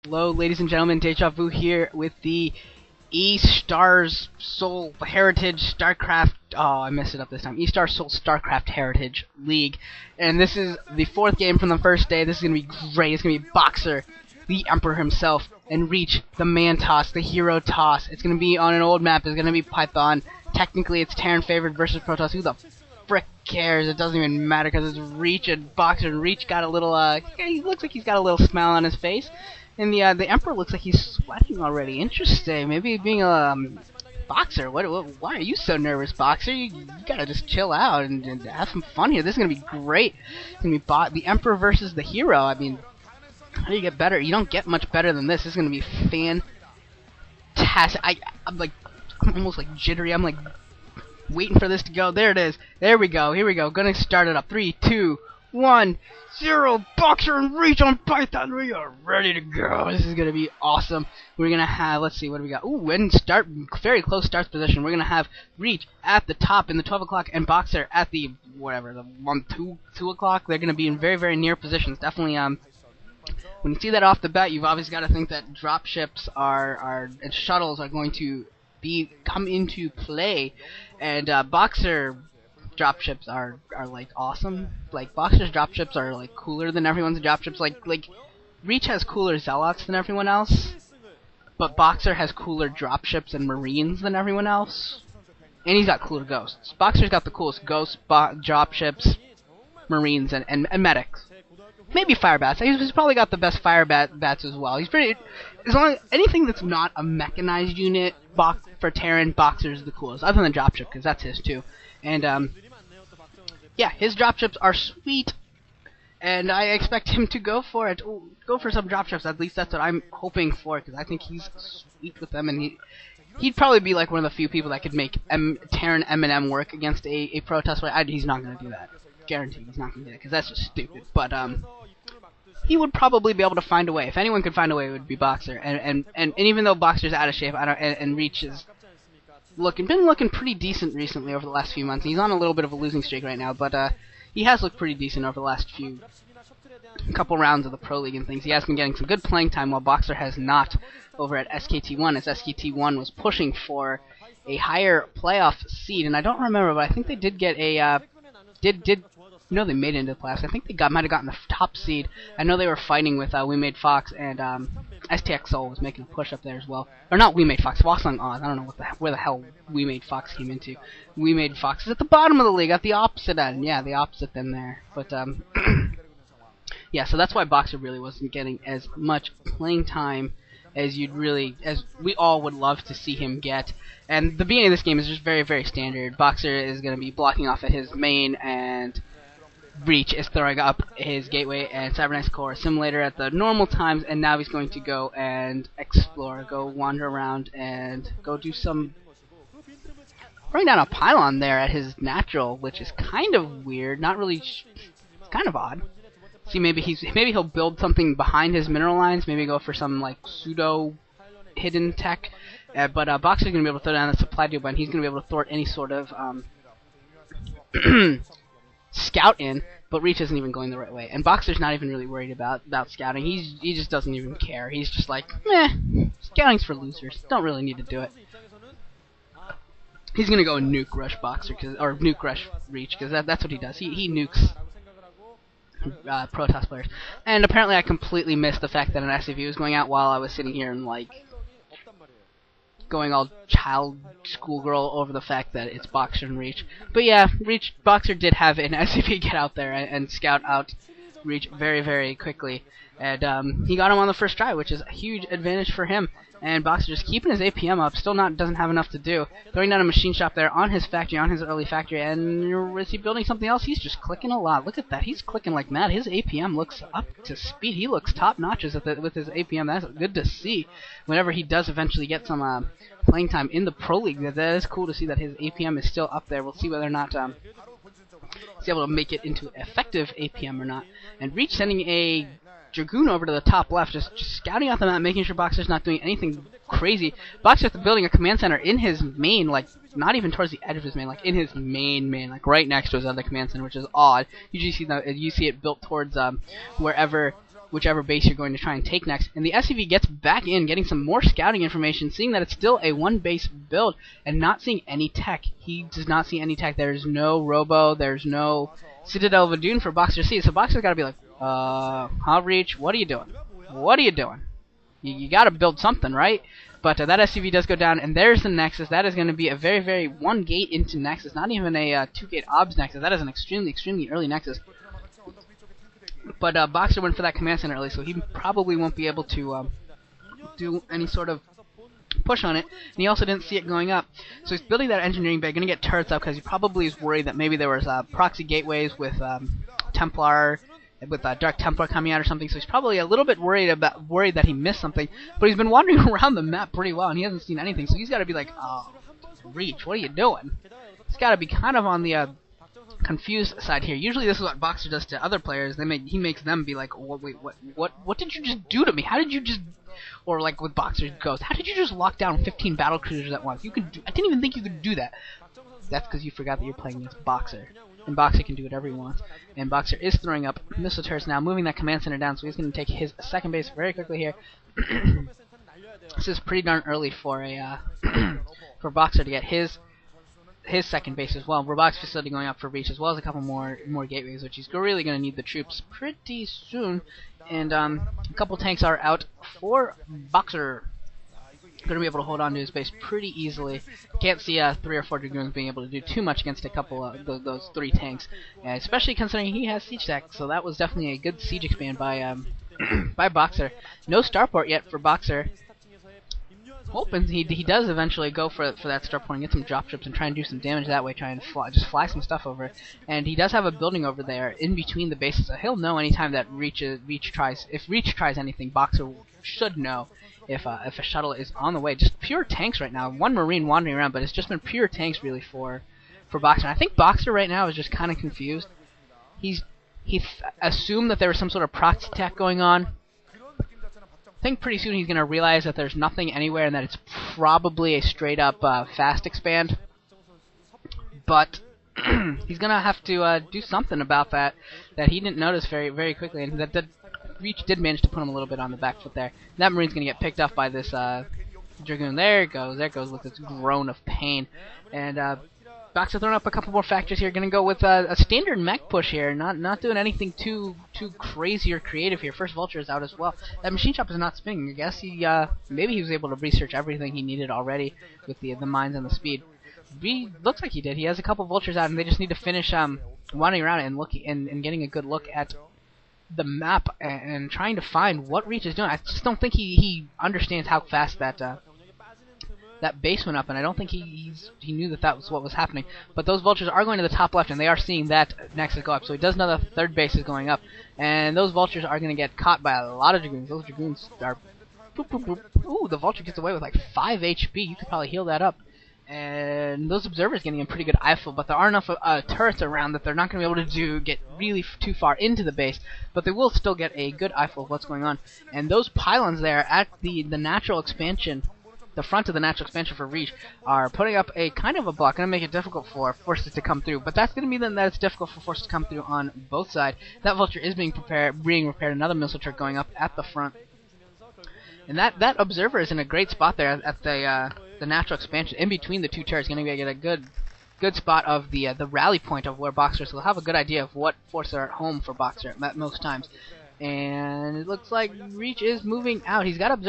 Hello, ladies and gentlemen, Deja Vu here with the E-Stars Seoul Heritage Starcraft. Oh, I messed it up this time. E-Stars Seoul Starcraft Heritage League, and this is the fourth game from the first day. This is gonna be great. It's gonna be Boxer, the Emperor himself, and Reach, the Man Toss, the Hero Toss. It's gonna be on an old map. It's gonna be Python. Technically, it's Terran favored versus Protoss. Who the frick cares? It doesn't even matter because it's Reach and Boxer. And Reach got a little he looks like he's got a little smile on his face. And the Emperor looks like he's sweating already. Interesting. Maybe being a Boxer. Why are you so nervous, Boxer? You gotta just chill out and have some fun here. This is gonna be great. It's gonna be the Emperor versus the Hero. I mean, how do you get better? You don't get much better than this. This is gonna be fantastic. I'm almost like jittery. I'm like waiting for this to go. There it is. There we go. Here we go. Gonna start it up. 3, 2, 1, 0. Boxer and Reach on Python. We are ready to go. This is gonna be awesome. We're gonna have, let's see, what do we got? Ooh, and start, very close starts position. We're gonna have Reach at the top in the 12 o'clock and Boxer at the whatever, the 2 o'clock. They're gonna be in very, very near positions. Definitely when you see that off the bat, you've obviously got to think that dropships and shuttles are going to come into play, and Boxer dropships are like awesome. Like Boxer's dropships are like cooler than everyone's dropships. Like Reach has cooler zealots than everyone else, but Boxer has cooler dropships and marines than everyone else, and he's got cooler ghosts. Boxer's got the coolest ghosts, dropships, marines, and medics. Maybe fire bats. He's probably got the best fire bats as well. He's pretty. As long as anything that's not a mechanized unit, for Terran, Boxer's the coolest. Other than dropship, because that's his too. And yeah, his dropships are sweet, and I expect him to go for it. Ooh, go for some dropships. At least that's what I'm hoping for, because I think he's sweet with them, and he'd probably be like one of the few people that could make Terran M&M work against a Protoss. He's not gonna do that. Guaranteed, he's not gonna do that, because that's just stupid. But he would probably be able to find a way. If anyone could find a way, it would be Boxer. And even though Boxer's out of shape, and Reach is been looking pretty decent recently over the last few months. He's on a little bit of a losing streak right now, but he has looked pretty decent over the last couple rounds of the Pro League and things. He has been getting some good playing time, while Boxer has not over at SKT1, as SKT1 was pushing for a higher playoff seed. And I don't remember, but I think they did get a no, they made it into the playoffs. I think they might have gotten the top seed. I know they were fighting with We Made Fox, and STX Seoul was making a push up there as well. Or not We Made Fox, Wasong Oz. I don't know where the hell We Made Fox came into. We Made Fox is at the bottom of the league, at the opposite end. Yeah, the opposite end there. But yeah, so that's why Boxer really wasn't getting as much playing time as we all would love to see him get. And the beginning of this game is just very, very standard. Boxer is going to be blocking off at his main, and Reach is throwing up his gateway and cybernetics core simulator at the normal times, and now he's going to go and explore, go wander around, and go do some throwing down a pylon there at his natural, which is kind of weird. Not really. It's kind of odd. See, maybe he'll build something behind his mineral lines. Maybe go for some like pseudo hidden tech. But Boxer's gonna be able to throw down the supply deal, and he's gonna be able to thwart any sort of scout in. But Reach isn't even going the right way, and Boxer's not even really worried about scouting. He just doesn't even care. He's just like, meh, scouting's for losers. Don't really need to do it. He's gonna go and nuke rush Boxer, or nuke rush Reach, because that's what he does. He nukes Protoss players. And apparently I completely missed the fact that an SCV was going out while I was sitting here and like going all schoolgirl over the fact that it's Boxer and Reach. But yeah, Boxer did have an SCV get out there and scout out Reach very, very quickly. And he got him on the first try, which is a huge advantage for him. And Boxer just keeping his APM up, still doesn't have enough to do. Throwing down a machine shop there on his factory, on his early factory, and is he building something else? He's just clicking a lot. Look at that, he's clicking like mad. His APM looks up to speed. He looks top notches with his APM. That's good to see. Whenever he does eventually get some playing time in the Pro League, that is cool to see that his APM is still up there. We'll see whether or not he's able to make it into effective APM or not. And Reach sending a Dragoon over to the top left, just scouting out the map, making sure Boxer's not doing anything crazy. Boxer's building a command center in his main, like, not even towards the edge of his main, like, in his main, like, right next to his other command center, which is odd. You see it built towards, wherever whichever base you're going to try and take next. And the SCV gets back in, getting some more scouting information, seeing that it's still a one-base build, and not seeing any tech. He does not see any tech. There's no Robo, there's no Citadel of Adun for Boxer to see. So Boxer's got to be like, huh, Reach, what are you doing? What are you doing? You got to build something, right? But that SCV does go down, and there's the Nexus. That is going to be a very, very one gate into Nexus, not even a 2-gate OBS Nexus. That is an extremely, extremely early Nexus. But Boxer went for that command center early, so he probably won't be able to do any sort of push on it. And he also didn't see it going up. So he's building that engineering bay, going to get turrets up, because he probably is worried that maybe there was proxy gateways with Templar, with Dark Templar coming out or something. So he's probably a little bit worried that he missed something. But he's been wandering around the map pretty well, and he hasn't seen anything. So he's got to be like, oh, Reach, what are you doing? He's got to be kind of on the confused side here. Usually this is what Boxer does to other players. He makes them be like, wait, what did you just do to me? How did you just, or like with Boxer Ghost, how did you just lock down 15 battle cruisers at once? I didn't even think you could do that. That's because you forgot that you're playing against Boxer. And Boxer can do whatever he wants. And Boxer is throwing up missile turrets now, moving that command center down, so he's going to take his second base very quickly here. This is pretty darn early for a for Boxer to get his second base as well. Robotics facility going up for Reach, as well as a couple more gateways, which he's really going to need the troops pretty soon. And a couple tanks are out for Boxer. Going to be able to hold on to his base pretty easily. Can't see 3 or 4 Dragoons being able to do too much against a couple of those 3 tanks, especially considering he has siege tech. So that was definitely a good siege expand by by Boxer. No starport yet for Boxer. Hoping he does eventually go for that starport and get some drop ships and try and do some damage that way, try and just fly some stuff over it. And he does have a building over there in between the bases, so he'll know anytime that Reach tries anything. Boxer should know if a shuttle is on the way. Just pure tanks right now. One Marine wandering around, but it's just been pure tanks really for Boxer. And I think Boxer right now is just kind of confused. He assumed that there was some sort of proxy attack going on. I think pretty soon he's going to realize that there's nothing anywhere and that it's probably a straight up fast expand. But he's going to have to do something about that he didn't notice very, very quickly. And that Reach did manage to put him a little bit on the back foot there. That Marine's going to get picked up by this Dragoon. There it goes with its groan of pain. And Boxer throwing up a couple more factors here. Going to go with a standard mech push here. Not doing anything too crazy or creative here. First Vulture is out as well. That machine shop is not spinning. I guess maybe he was able to research everything he needed already with the mines and the speed. Looks like he did. He has a couple Vultures out, and they just need to finish wandering around and looking and getting a good look at the map and trying to find what Reach is doing. I just don't think he understands how fast that base went up, and I don't think he knew that was what was happening. But those Vultures are going to the top left, and they are seeing that Nexus go up. So he does know the third base is going up, and those Vultures are going to get caught by a lot of Dragoons. Those Dragoons are boop, boop, boop. Ooh, the Vulture gets away with like 5 HP. You could probably heal that up. And those Observers getting a pretty good eyeful, but there are enough turrets around that they're not going to be able to get really too far into the base, but they will still get a good eyeful of what's going on. And those pylons there at the natural expansion, the front of the natural expansion for Reach, are putting up a kind of a block, going to make it difficult for forces to come through. But that's going to mean that it's difficult for forces to come through on both sides. That Vulture is being repaired, another missile turret going up at the front. And that Observer is in a great spot there at the natural expansion, in between the 2 turrets, going to get a good spot of the rally point of where Boxer is. So they'll have a good idea of what forces are at home for Boxer at most times. And it looks like Reach is moving out. He's got Observer